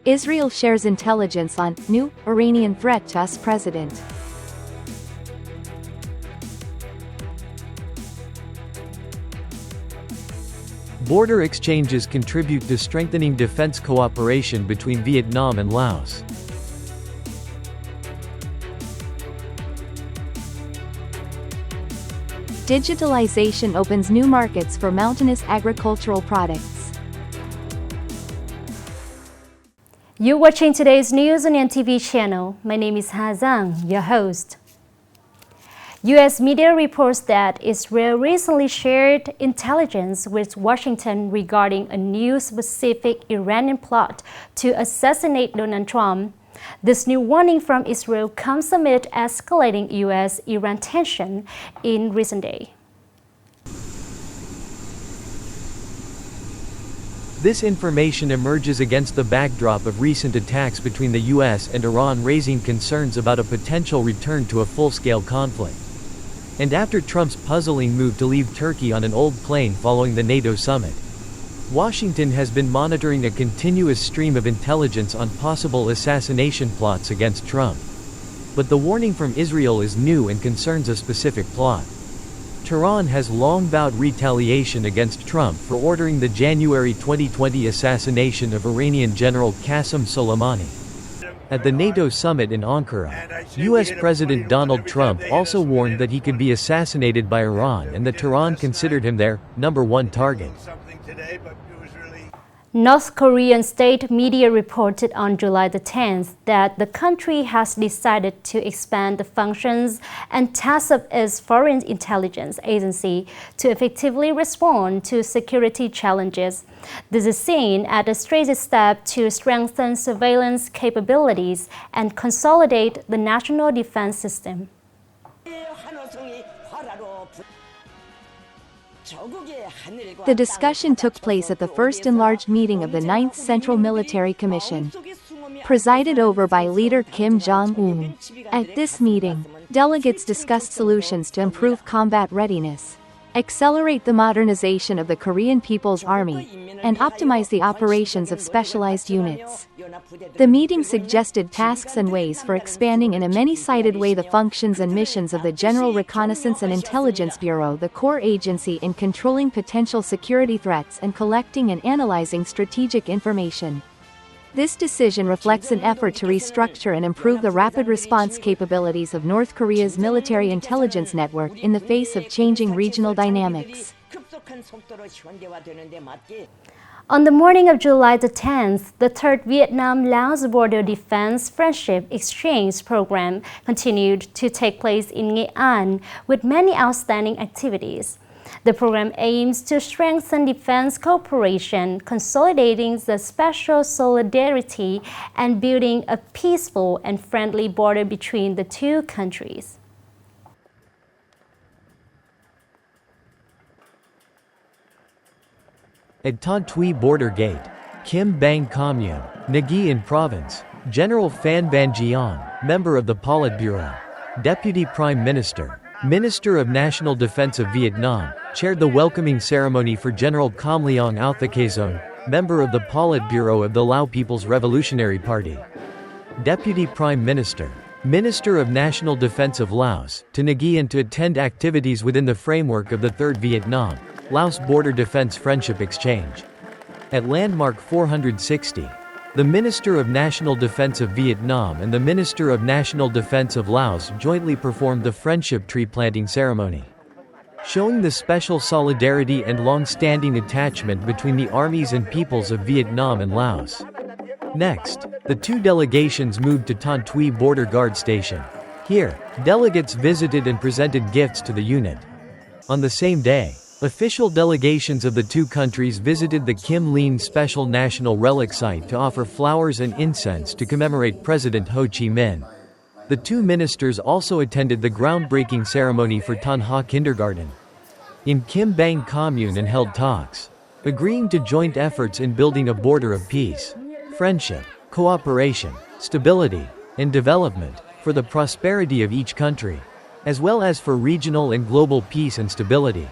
Israel shares intelligence on new Iranian threat to US president. Border exchanges contribute to strengthening defense cooperation between Vietnam and Laos. Digitalisation opens new markets for mountainous agricultural products. You're watching today's news on NTV channel. My name is Zhang, your host. U.S. media reports that Israel recently shared intelligence with Washington regarding a new specific Iranian plot to assassinate Donald Trump. This new warning from Israel comes amid escalating U.S.-Iran tension in recent days. This information emerges against the backdrop of recent attacks between the U.S. and Iran, raising concerns about a potential return to a full-scale conflict. And after Trump's puzzling move to leave Turkey on an old plane following the NATO summit, Washington has been monitoring a continuous stream of intelligence on possible assassination plots against Trump. But the warning from Israel is new and concerns a specific plot. Tehran has long vowed retaliation against Trump for ordering the January 2020 assassination of Iranian General Qasem Soleimani. At the NATO summit in Ankara, U.S. President Donald Trump also warned that he could be assassinated by Iran and that Tehran considered him their number one target. North Korean state media reported on July the 10th that the country has decided to expand the functions and tasks of its foreign intelligence agency to effectively respond to security challenges. This is seen as a strategic step to strengthen surveillance capabilities and consolidate the national defense system. The discussion took place at the first enlarged meeting of the 9th Central Military Commission, presided over by leader Kim Jong-un. At this meeting, delegates discussed solutions to improve combat readiness, accelerate the modernization of the Korean People's Army, and optimize the operations of specialized units. The meeting suggested tasks and ways for expanding in a many-sided way the functions and missions of the General Reconnaissance and Intelligence Bureau, the core agency in controlling potential security threats and collecting and analyzing strategic information. This decision reflects an effort to restructure and improve the rapid response capabilities of North Korea's military intelligence network in the face of changing regional dynamics. On the morning of July the 10th, the third Vietnam-Laos Border Defense Friendship Exchange Program continued to take place in Nghệ An with many outstanding activities. The program aims to strengthen defense cooperation, consolidating the special solidarity, and building a peaceful and friendly border between the two countries. At Thanh Thuy Border Gate, Kim Bang Commune, Nghệ An Province, General Phan Van Gion, member of the Politburo, Deputy Prime Minister, Minister of National Defense of Vietnam, chaired the welcoming ceremony for General Cam Leong Authakezon, member of the Politburo of the Lao People's Revolutionary Party. Deputy Prime Minister, Minister of National Defense of Laos, to Nghệ An to attend activities within the framework of the Third Vietnam-Laos Border Defense Friendship Exchange. At Landmark 460, the Minister of National Defense of Vietnam and the Minister of National Defense of Laos jointly performed the Friendship Tree Planting Ceremony, showing the special solidarity and long-standing attachment between the armies and peoples of Vietnam and Laos. Next, the two delegations moved to Thanh Thuy Border Guard Station. Here, delegates visited and presented gifts to the unit. On the same day, official delegations of the two countries visited the Kim Lean Special National Relic Site to offer flowers and incense to commemorate President Ho Chi Minh. The two ministers also attended the groundbreaking ceremony for Thanh Ha Kindergarten in Kim Bang Commune and held talks, agreeing to joint efforts in building a border of peace, friendship, cooperation, stability, and development for the prosperity of each country, as well as for regional and global peace and stability.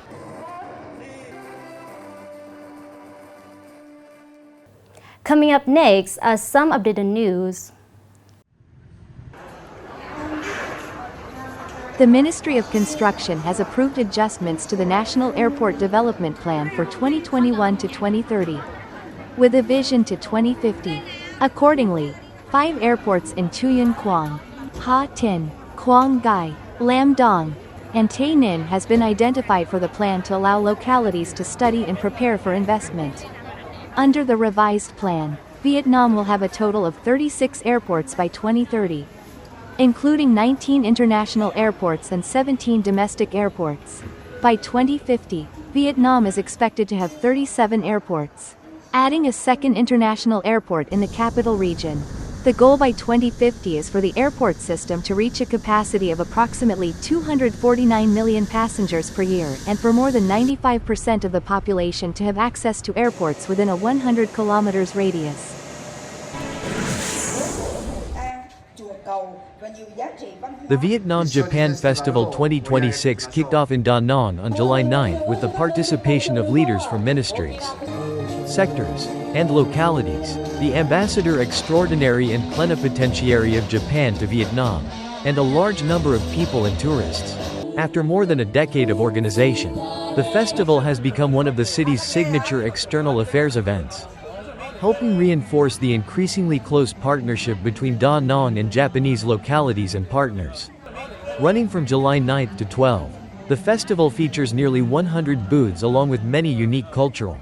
Coming up next are some updated news. The Ministry of Construction has approved adjustments to the National Airport Development Plan for 2021 to 2030, with a vision to 2050. Accordingly, 5 airports in Truyen, Quang, Ha Tin, Quang Ngai, Lam Dong, and Tay Ninh has been identified for the plan to allow localities to study and prepare for investment. Under the revised plan, Vietnam will have a total of 36 airports by 2030, including 19 international airports and 17 domestic airports. By 2050, Vietnam is expected to have 37 airports, adding a second international airport in the capital region. The goal by 2050 is for the airport system to reach a capacity of approximately 249 million passengers per year and for more than 95% of the population to have access to airports within a 100 kilometers radius. The Vietnam-Japan Festival 2026 kicked off in Da Nang on July 9 with the participation of leaders from ministries, sectors, and localities, the Ambassador Extraordinary and Plenipotentiary of Japan to Vietnam, and a large number of people and tourists. After more than a decade of organization, the festival has become one of the city's signature external affairs events, helping reinforce the increasingly close partnership between Da Nang and Japanese localities and partners. Running from July 9 to 12, the festival features nearly 100 booths along with many unique cultural,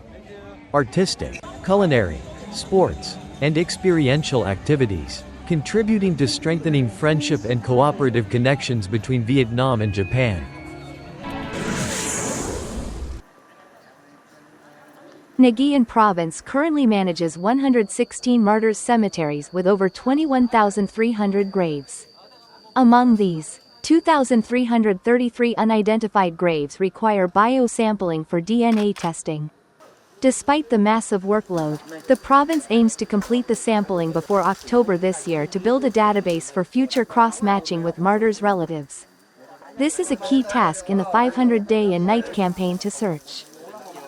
artistic, culinary, sports, and experiential activities, contributing to strengthening friendship and cooperative connections between Vietnam and Japan. Nghệ An province currently manages 116 martyrs cemeteries with over 21,300 graves. Among these, 2,333 unidentified graves require biosampling for DNA testing. Despite the massive workload, the province aims to complete the sampling before October this year to build a database for future cross-matching with martyrs' relatives. This is a key task in the 500 Day and Night campaign to search,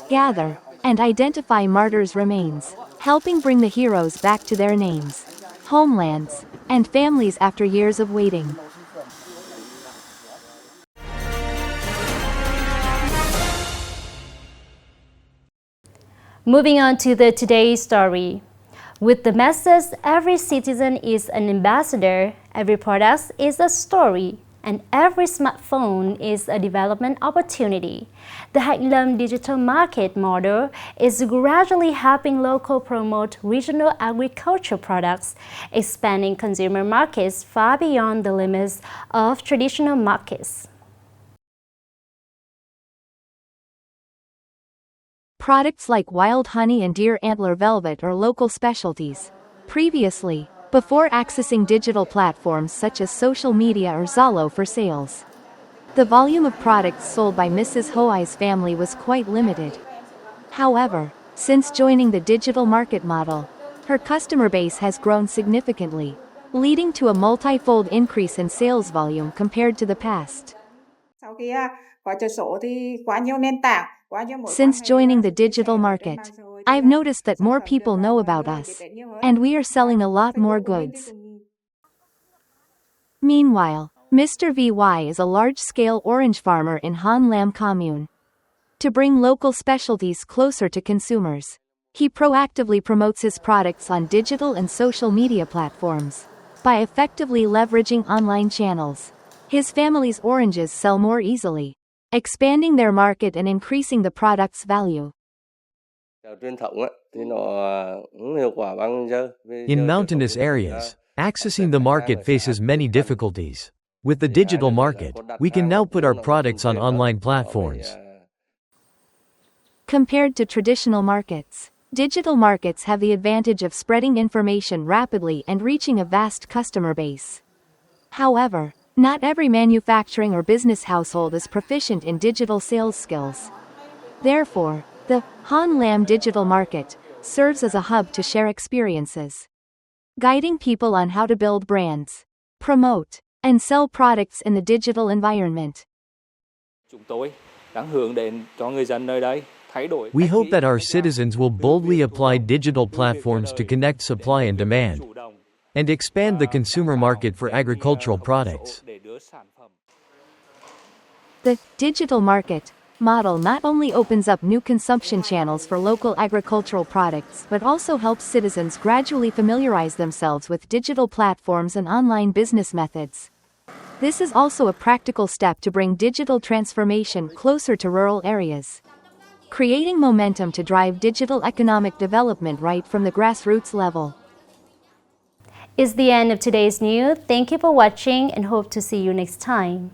gather, and identify martyrs' remains, helping bring the heroes back to their names, homelands, and families after years of waiting. Moving on to the today's story. With the message, every citizen is an ambassador, every product is a story, and every smartphone is a development opportunity. The Hạnh Lâm digital market model is gradually helping local promote regional agricultural products, expanding consumer markets far beyond the limits of traditional markets. Products like wild honey and deer antler velvet are local specialties. Previously, before accessing digital platforms such as social media or Zalo for sales, the volume of products sold by Mrs. Hoai's family was quite limited. However, since joining the digital market model, her customer base has grown significantly, leading to a multi-fold increase in sales volume compared to the past. Since joining the digital market, I've noticed that more people know about us, and we are selling a lot more goods. Meanwhile, Mr. VY is a large-scale orange farmer in Han Lam commune. To bring local specialties closer to consumers, he proactively promotes his products on digital and social media platforms. By effectively leveraging online channels, his family's oranges sell more easily, expanding their market and increasing the product's value. In mountainous areas, accessing the market faces many difficulties. With the digital market, we can now put our products on online platforms. Compared to traditional markets, digital markets have the advantage of spreading information rapidly and reaching a vast customer base. However, not every manufacturing or business household is proficient in digital sales skills. Therefore, the Han Lam digital market serves as a hub to share experiences, guiding people on how to build brands, promote, and sell products in the digital environment. Chúng tôi đang hướng đến cho người dân nơi đây We hope that our citizens will boldly apply digital platforms to connect supply and demand and expand the consumer market for agricultural products. The digital market model not only opens up new consumption channels for local agricultural products but also helps citizens gradually familiarize themselves with digital platforms and online business methods. This is also a practical step to bring digital transformation closer to rural areas, creating momentum to drive digital economic development right from the grassroots level. Is the end of today's news. Thank you for watching and hope to see you next time.